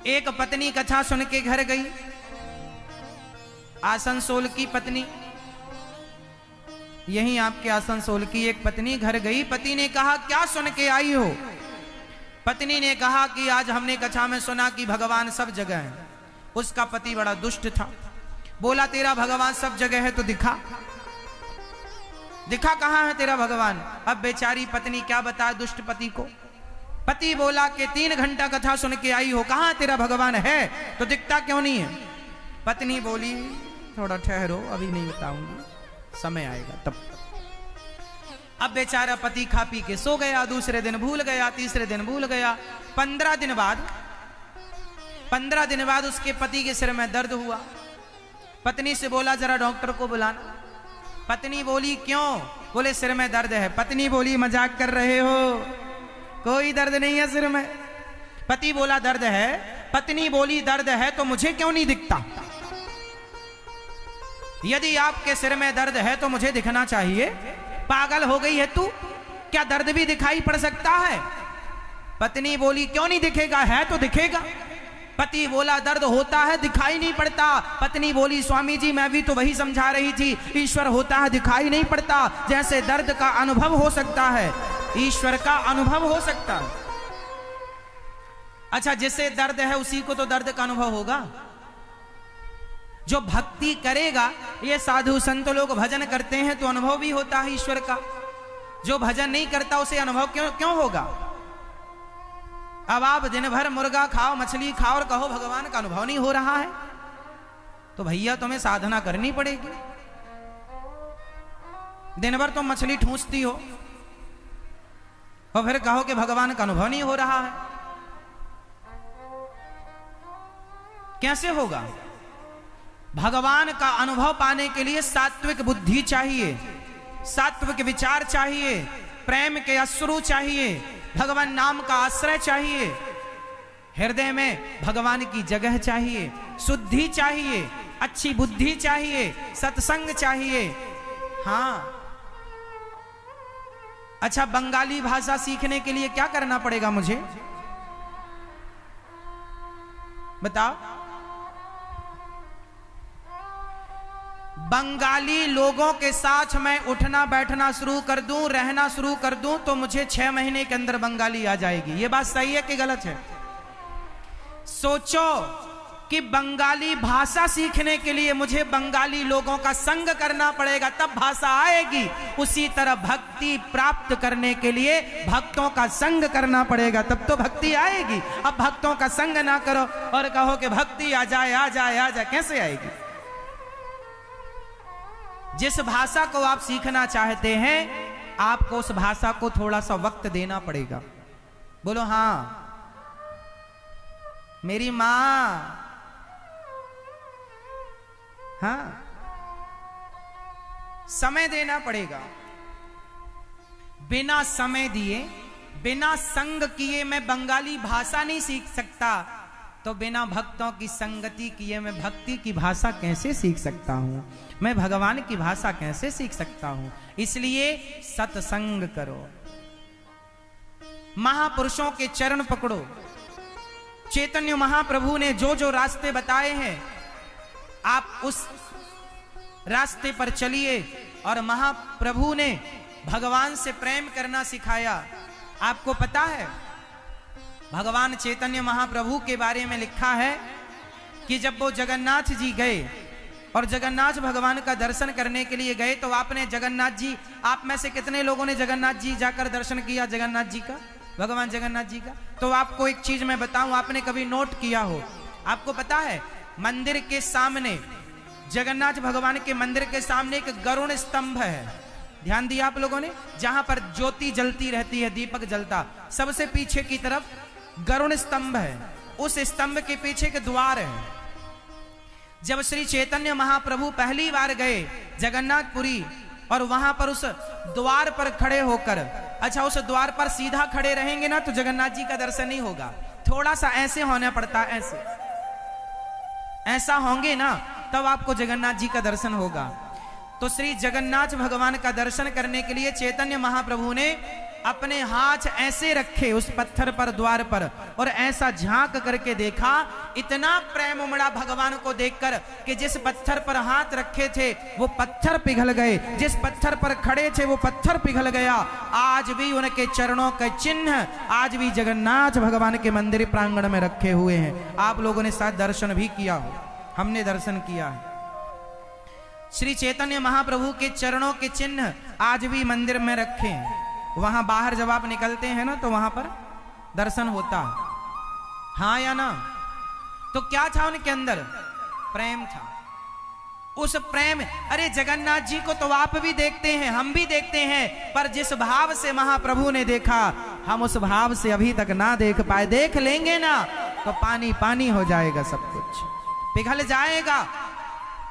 एक पत्नी कथा सुन के घर गई, आसनसोल की पत्नी, यही आपके आसनसोल की एक पत्नी घर गई। पति ने कहा क्या सुन के आई हो? पत्नी ने कहा कि आज हमने कथा में सुना कि भगवान सब जगह है। उसका पति बड़ा दुष्ट था, बोला तेरा भगवान सब जगह है तो दिखा, दिखा कहां है तेरा भगवान। अब बेचारी पत्नी क्या बताए दुष्ट पति को। पति बोला कि 3 घंटा कथा सुन के आई हो, कहां तेरा भगवान है तो दिखता क्यों नहीं है? पत्नी बोली थोड़ा ठहरो, अभी नहीं बताऊंगी, समय आएगा तब। अब बेचारा पति खा पी के सो गया, दूसरे दिन भूल गया, तीसरे दिन भूल गया। 15 दिन बाद उसके पति के सिर में दर्द हुआ। पत्नी से बोला जरा डॉक्टर को बुलाना। पत्नी बोली क्यों? बोले सिर में दर्द है। पत्नी बोली मजाक कर रहे हो, कोई दर्द नहीं है सिर में। पति बोला दर्द है। पत्नी बोली दर्द है तो मुझे क्यों नहीं दिखता? यदि आपके सिर में दर्द है तो मुझे दिखना चाहिए, पागल हो गई है तू? क्या दर्द भी दिखाई पड़ सकता है? पत्नी बोली क्यों नहीं दिखेगा, है तो दिखेगा। पति बोला दर्द होता है दिखाई नहीं पड़ता। पत्नी बोली स्वामी जी मैं भी तो वही समझा रही थी, ईश्वर होता है दिखाई नहीं पड़ता, जैसे दर्द का अनुभव हो सकता है ईश्वर का अनुभव हो सकता है। अच्छा जिसे दर्द है उसी को तो दर्द का अनुभव होगा। जो भक्ति करेगा, ये साधु संत लोग भजन करते हैं तो अनुभव भी होता है ईश्वर का। जो भजन नहीं करता उसे अनुभव क्यों होगा? अब आप दिन भर मुर्गा खाओ, मछली खाओ और कहो भगवान का अनुभव नहीं हो रहा है, तो भैया तुम्हें साधना करनी पड़ेगी। दिन भर तुम मछली ठूंसती हो और फिर कहो कि भगवान का अनुभव नहीं हो रहा है, कैसे होगा? भगवान का अनुभव पाने के लिए सात्विक बुद्धि चाहिए, सात्विक विचार चाहिए, प्रेम के अश्रु चाहिए, भगवान नाम का आश्रय चाहिए, हृदय में भगवान की जगह चाहिए, शुद्धि चाहिए, अच्छी बुद्धि चाहिए, सत्संग चाहिए। हाँ अच्छा बंगाली भाषा सीखने के लिए क्या करना पड़ेगा मुझे बताओ? बंगाली लोगों के साथ मैं उठना बैठना शुरू कर दूं, रहना शुरू कर दूं तो मुझे 6 महीने के अंदर बंगाली आ जाएगी। ये बात सही है कि गलत है? सोचो कि बंगाली भाषा सीखने के लिए मुझे बंगाली लोगों का संग करना पड़ेगा तब भाषा आएगी। उसी तरह भक्ति प्राप्त करने के लिए भक्तों का संग करना पड़ेगा तब तो भक्ति आएगी। अब भक्तों का संग ना करो और कहो कि भक्ति आ जाए आ जाए आ जाए, कैसे आएगी? जिस भाषा को आप सीखना चाहते हैं आपको उस भाषा को थोड़ा सा वक्त देना पड़ेगा। बोलो हाँ। मेरी मां, हाँ समय देना पड़ेगा। बिना समय दिए, बिना संग किए मैं बंगाली भाषा नहीं सीख सकता, तो बिना भक्तों की संगति किए मैं भक्ति की भाषा कैसे सीख सकता हूं? मैं भगवान की भाषा कैसे सीख सकता हूं? इसलिए सत्संग करो, महापुरुषों के चरण पकड़ो। चैतन्य महाप्रभु ने जो जो रास्ते बताए हैं आप उस रास्ते पर चलिए। और महाप्रभु ने भगवान से प्रेम करना सिखाया। आपको पता है भगवान चैतन्य महाप्रभु के बारे में लिखा है कि जब वो जगन्नाथ जी गए और जगन्नाथ भगवान का दर्शन करने के लिए गए तो आपने जगन्नाथ जी, आप में से कितने लोगों ने जगन्नाथ जी जाकर दर्शन किया जगन्नाथ जी का, भगवान जगन्नाथ जी का? तो आपको एक चीज मैं बताऊं, आपने कभी नोट किया हो, आपको पता है मंदिर के सामने, जगन्नाथ भगवान के मंदिर के सामने एक गरुड़ स्तंभ है, ध्यान दिया आप लोगों ने? जहां पर ज्योति जलती रहती है, दीपक जलता, सबसे पीछे की तरफ गरुड़ स्तंभ है। उस स्तंभ के पीछे के द्वार है। जब श्री चैतन्य महाप्रभु पहली बार गए जगन्नाथपुरी और वहां पर उस द्वार पर खड़े होकर, अच्छा उस द्वार पर सीधा खड़े रहेंगे ना तो जगन्नाथ जी का दर्शन नहीं होगा, थोड़ा सा ऐसे होना पड़ता है, ऐसे ऐसा होंगे ना तब आपको जगन्नाथ जी का दर्शन होगा। तो श्री जगन्नाथ भगवान का दर्शन करने के लिए चैतन्य महाप्रभु ने अपने हाथ ऐसे रखे उस पत्थर पर, द्वार पर, और ऐसा झांक करके देखा। इतना प्रेम उमड़ा भगवान को देखकर कि जिस पत्थर पर हाथ रखे थे वो पत्थर पिघल गए, जिस पत्थर पर खड़े थे वो पत्थर पिघल गया। आज भी उनके चरणों के चिन्ह आज भी जगन्नाथ भगवान के मंदिर प्रांगण में रखे हुए हैं। आप लोगों ने शायद दर्शन भी किया हो, हमने दर्शन किया है। श्री चैतन्य महाप्रभु के चरणों के चिन्ह आज भी मंदिर में रखे हैं। वहां बाहर जब आप निकलते हैं ना तो वहां पर दर्शन होता है, हाँ या ना? तो क्या था उनके अंदर? प्रेम था। उस प्रेम, अरे जगन्नाथ जी को तो आप भी देखते हैं, हम भी देखते हैं, पर जिस भाव से महाप्रभु ने देखा हम उस भाव से अभी तक ना देख पाए। देख लेंगे ना तो पानी पानी हो जाएगा, सब कुछ पिघल जाएगा।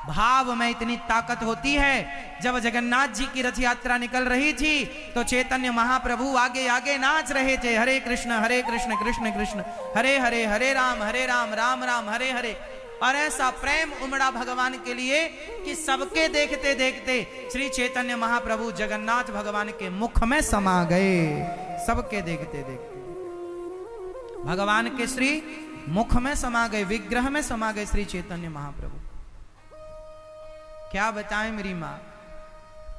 भाव में इतनी ताकत होती है। जब जगन्नाथ जी की रथ यात्रा निकल रही थी तो चैतन्य महाप्रभु आगे आगे नाच रहे थे, हरे कृष्ण कृष्ण कृष्ण हरे हरे, हरे राम राम राम हरे हरे। और ऐसा प्रेम उमड़ा भगवान के लिए कि सबके देखते देखते श्री चैतन्य महाप्रभु जगन्नाथ भगवान के मुख में समा गए। सबके देखते देखते भगवान के श्री मुख में समा गए, विग्रह में समा गए श्री चैतन्य महाप्रभु। क्या बताएं मेरी मां,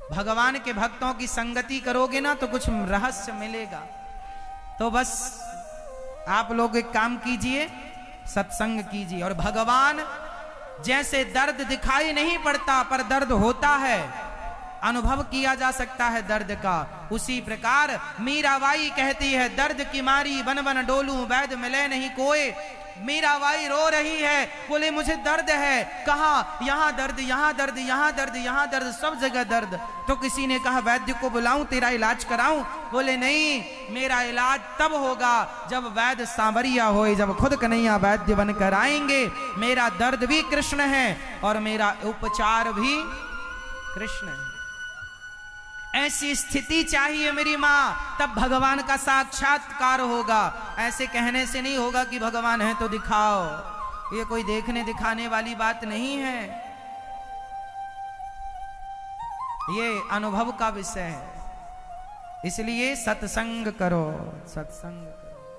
भगवान के भक्तों की संगति करोगे ना तो कुछ रहस्य मिलेगा। तो बस आप लोग एक काम कीजिए, सत्संग कीजिए। और भगवान जैसे दर्द दिखाई नहीं पड़ता पर दर्द होता है, अनुभव किया जा सकता है दर्द का, उसी प्रकार मीराबाई कहती है दर्द की मारी बन बन डोलूं वैद मिले नहीं कोई। मीराबाई रो रही है, बोले मुझे दर्द है। कहा यहाँ दर्द, यहाँ दर्द, यहाँ दर्द, यहाँ दर्द, सब जगह दर्द। तो किसी ने कहा वैद्य को बुलाऊं, तेरा इलाज कराऊं? बोले नहीं, मेरा इलाज तब होगा जब वैद्य सांवरिया होए, जब खुद कन्हैया वैद्य बनकर आएंगे। मेरा दर्द भी कृष्ण है और मेरा उपचार भी कृष्ण है। ऐसी स्थिति चाहिए मेरी मां, तब भगवान का साक्षात्कार होगा। ऐसे कहने से नहीं होगा कि भगवान है तो दिखाओ, ये कोई देखने दिखाने वाली बात नहीं है, ये अनुभव का विषय है। इसलिए सत्संग करो, सत्संग करो।